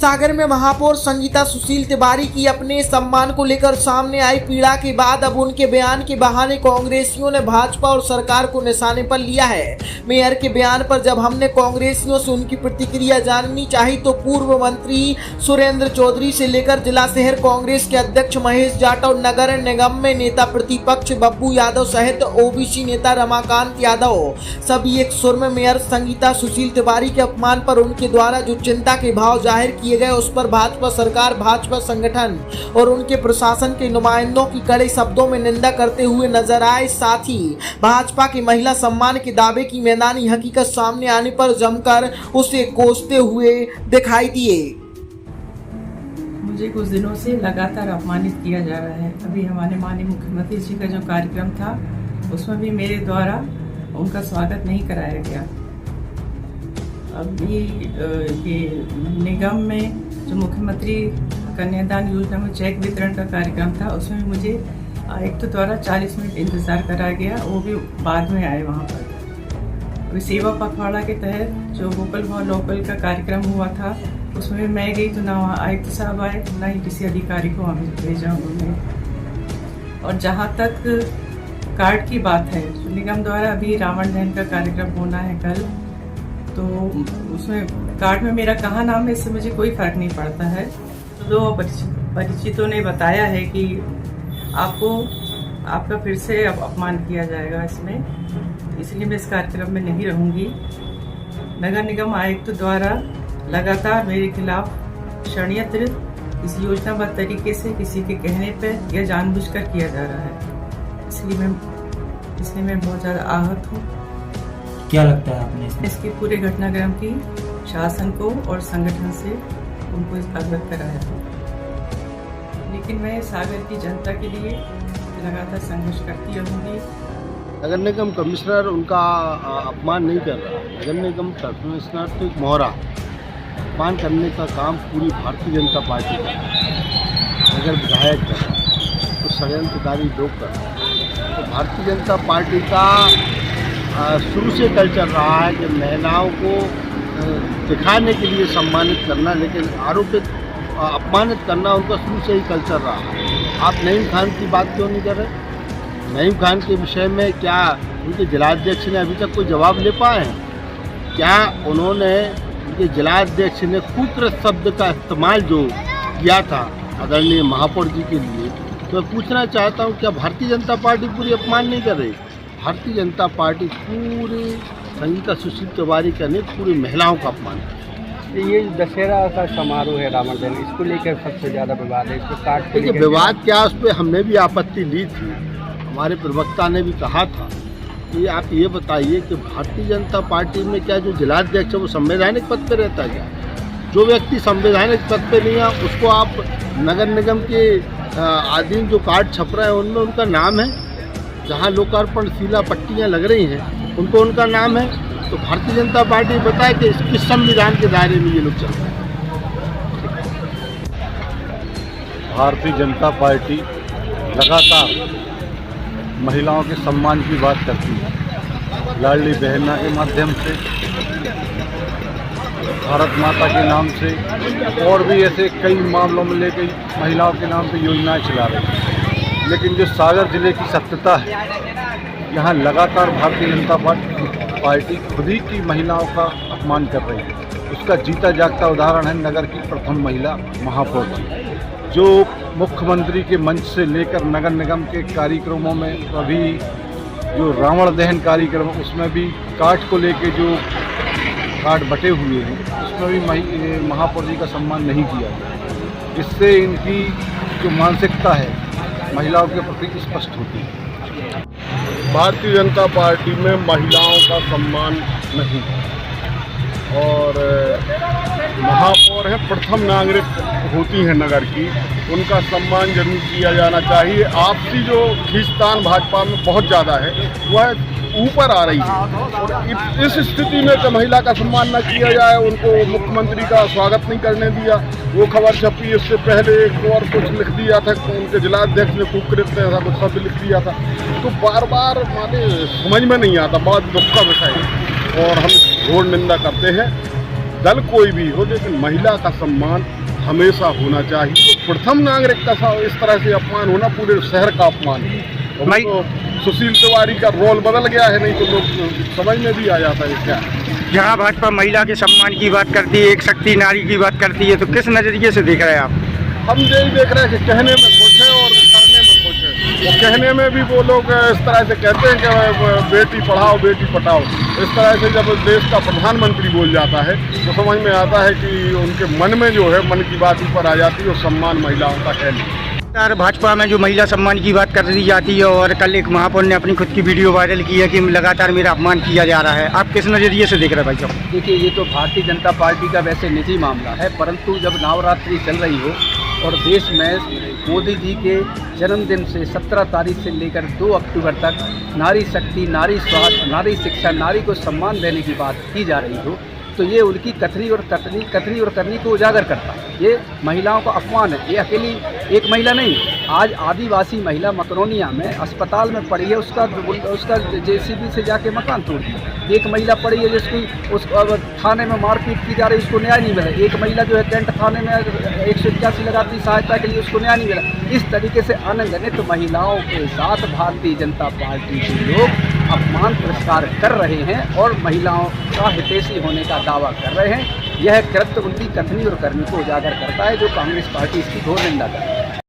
सागर में महापौर संगीता सुशील तिवारी की अपने सम्मान को लेकर सामने आई पीड़ा के बाद अब उनके बयान के बहाने कांग्रेसियों ने भाजपा और सरकार को निशाने पर लिया है। मेयर के बयान पर जब हमने कांग्रेसियों से उनकी प्रतिक्रिया जाननी चाही तो पूर्व मंत्री सुरेंद्र चौधरी से लेकर जिला शहर कांग्रेस के अध्यक्ष महेश जाटव, नगर निगम में नेता प्रतिपक्ष बब्बू यादव सहित ओबीसी नेता रमाकांत यादव सभी एक सुर में मेयर संगीता सुशील तिवारी के अपमान पर उनके द्वारा जो चिंता के भाव जाहिर किए गए उस पर भाजपा सरकार, भाजपा संगठन और उनके प्रशासन के नुमाइंदों की कड़े शब्दों में निंदा करते हुए नजर आए। साथ ही भाजपा के महिला सम्मान के दावे की मैदानी हकीकत सामने आने पर जमकर उसे कोसते हुए दिखाई दिए। मुझे कुछ दिनों से लगातार अपमानित किया जा रहा है। अभी हमारे माननीय मुख्यमंत्री जी का जो कार्यक्रम था उसमें भी मेरे द्वारा उनका स्वागत नहीं कराया गया। अभी ये निगम में जो मुख्यमंत्री कन्यादान योजना में चेक वितरण का कार्यक्रम था उसमें मुझे आयुक्त द्वारा 40 मिनट इंतज़ार कराया गया, वो भी बाद में आए वहाँ पर। अभी सेवा पखवाड़ा के तहत जो वोकल फॉर लोकल का कार्यक्रम हुआ था उसमें मैं गई तो ना वहाँ आयुक्त साहब आए, ना ही किसी अधिकारी को हमें भेजा उन्होंने। और जहाँ तक कार्ड की बात है, तो निगम द्वारा अभी रावण दहन का कार्यक्रम होना है कल, तो उसमें कार्ड में मेरा कहाँ नाम है इससे मुझे कोई फर्क नहीं पड़ता है। तो दो परिचितों ने बताया है कि आपका फिर से अपमान किया जाएगा इसमें, इसलिए मैं इस कार्यक्रम में नहीं रहूँगी। नगर निगम आयुक्त द्वारा लगातार मेरे खिलाफ षड्यंत्र इस योजनाबद्ध तरीके से किसी के कहने पर या जानबूझकर किया जा रहा है, इसलिए मैं बहुत ज़्यादा आहत हूँ। क्या लगता है आपने इसके पूरे घटनाक्रम की शासन को और संगठन से उनको अवगत कराया है, लेकिन मैं सागर की जनता के लिए लगातार संघर्ष करती रहूँगी। नगर निगम कमिश्नर उनका अपमान नहीं कर रहा। नगर निगम कमिश्नर तो एक मोहरा, अपमान करने का काम पूरी भारतीय जनता पार्टी का, नगर विधायक कर रहा है, तो षड्यंत्रकारी लोग कर रहा है। तो भारतीय जनता पार्टी का शुरू से कल चल रहा है कि महिलाओं को दिखाने के लिए सम्मानित करना, लेकिन आरोपित अपमानित करना उनका शुरू से ही कल चल रहा है। आप नईम खान की बात क्यों नहीं कर रहे? नईम खान के विषय में क्या उनके जिलाध्यक्ष ने अभी तक कोई जवाब ले पाए हैं? क्या उन्होंने उनके जिलाध्यक्ष ने कुत्र शब्द का इस्तेमाल जो किया था आदरणीय महापौर जी के लिए, तो मैं पूछना चाहता हूँ क्या भारतीय जनता पार्टी पूरी अपमान नहीं कर रही? भारतीय जनता पार्टी पूरी संगीता सुशील तिवारी का नहीं, पूरी महिलाओं का अपमान है। ये दशहरा का समारोह है रावण दहन, इसको लेकर सबसे ज़्यादा विवाद है। इसको काट देखिए विवाद क्या, उस पर हमने भी आपत्ति ली थी, हमारे प्रवक्ता ने भी कहा था कि आप ये बताइए कि भारतीय जनता पार्टी में क्या जो जिलाध्यक्ष है वो संवैधानिक पद पर रहता है क्या? जो व्यक्ति संवैधानिक पद पर नहीं है उसको आप नगर निगम के अधीन जो कार्ड छप रहे हैं उनमें उनका नाम है, जहाँ लोकार्पण शिला पट्टियाँ लग रही हैं उनको उनका नाम है, तो भारतीय जनता पार्टी बताए कि किस संविधान के दायरे में ये लोग चल रहे हैं। भारतीय जनता पार्टी लगातार महिलाओं के सम्मान की बात करती है। लाडली बहना के माध्यम से, भारत माता के नाम से और भी ऐसे कई मामलों में लेकर महिलाओं के नाम पे योजनाएं चला रही है। लेकिन जो सागर जिले की सत्यता है, यहाँ लगातार भारतीय जनता पार्टी खुद ही की महिलाओं का अपमान कर रही है। उसका जीता जागता उदाहरण है नगर की प्रथम महिला महापौर जी, जो मुख्यमंत्री के मंच से लेकर नगर निगम के कार्यक्रमों में, अभी जो रावण दहन कार्यक्रम उसमें भी कार्ड को लेके जो कार्ड बटे हुए हैं उसमें भी महापौर जी का सम्मान नहीं किया गया। इससे इनकी जो मानसिकता है महिलाओं के प्रति स्पष्ट होती है। भारतीय जनता पार्टी में महिलाओं का सम्मान नहीं, और महापौर है, प्रथम नागरिक होती हैं नगर की, उनका सम्मान जरूर किया जाना चाहिए। आपसी जो खींचतान भाजपा में बहुत ज़्यादा है वह ऊपर आ रही है, और इस स्थिति में जब महिला का सम्मान न किया जाए, उनको मुख्यमंत्री का स्वागत नहीं करने दिया, वो खबर छपी। इससे पहले एक और कुछ लिख दिया था, उनके जिलाध्यक्ष ने कुकृत्य ऐसा कुछ शब्द लिख दिया था। तो बार बार माने समझ में नहीं आता, बहुत दुख का विषय है और हम घोर निंदा करते हैं। दल कोई भी हो, लेकिन महिला का सम्मान हमेशा होना चाहिए। तो प्रथम नागरिक का इस तरह से अपमान होना पूरे शहर का अपमान है। तो सुशील तिवारी का रोल बदल गया है, नहीं तो लोग समझ में भी आ जाता है क्या। जहाँ भाजपा महिला के सम्मान की बात करती है, एक शक्ति नारी की बात करती है, तो किस नज़रिए से देख रहे हैं आप? हम यही देख रहे हैं कि कहने में खुश है और करने में खुश है। वो कहने में भी वो लोग इस तरह से कहते हैं कि बेटी पढ़ाओ बेटी पढ़ाओ, इस तरह से जब देश का प्रधानमंत्री बोल जाता है तो समझ में आता है कि उनके मन में जो है, मन की बात ऊपर आ जाती है और सम्मान महिलाओं का है नहीं। भाजपा में जो महिला सम्मान की बात कर दी जाती है, और कल एक महापौर ने अपनी खुद की वीडियो वायरल की है कि लगातार मेरा अपमान किया जा रहा है, आप किस नज़रिए से देख रहे हैं भाई साहब? देखिए, ये तो भारतीय जनता पार्टी का वैसे निजी मामला है, परंतु जब नवरात्रि चल रही हो और देश में मोदी जी के जन्मदिन से 17 तारीख से लेकर 2 अक्टूबर तक नारी शक्ति, नारी स्वास्थ्य, नारी शिक्षा, नारी को सम्मान देने की बात की जा रही हो, तो ये उनकी कथनी और करनी को उजागर करता है। ये महिलाओं का अपमान है। ये अकेली एक महिला नहीं, आज आदिवासी महिला मकरोनिया में अस्पताल में पड़ी है, उसका जेसीबी से जाके मकान तोड़ दिया। एक महिला पड़ी है उसको थाने में मारपीट की जा रही है, उसको न्याय नहीं मिला। एक महिला जो है कैंट थाने में 181 लगाती सहायता के लिए, उसको न्याय नहीं मिला। इस तरीके से अनगिनत महिलाओं के साथ भारतीय जनता पार्टी के लोग अपमान तिरस्कार कर रहे हैं और महिलाओं का हितैषी होने का दावा कर रहे हैं। यह कृत्य उनकी कथनी और करनी को उजागर करता है, जो कांग्रेस पार्टी इसकी घोर निंदा कर रही है।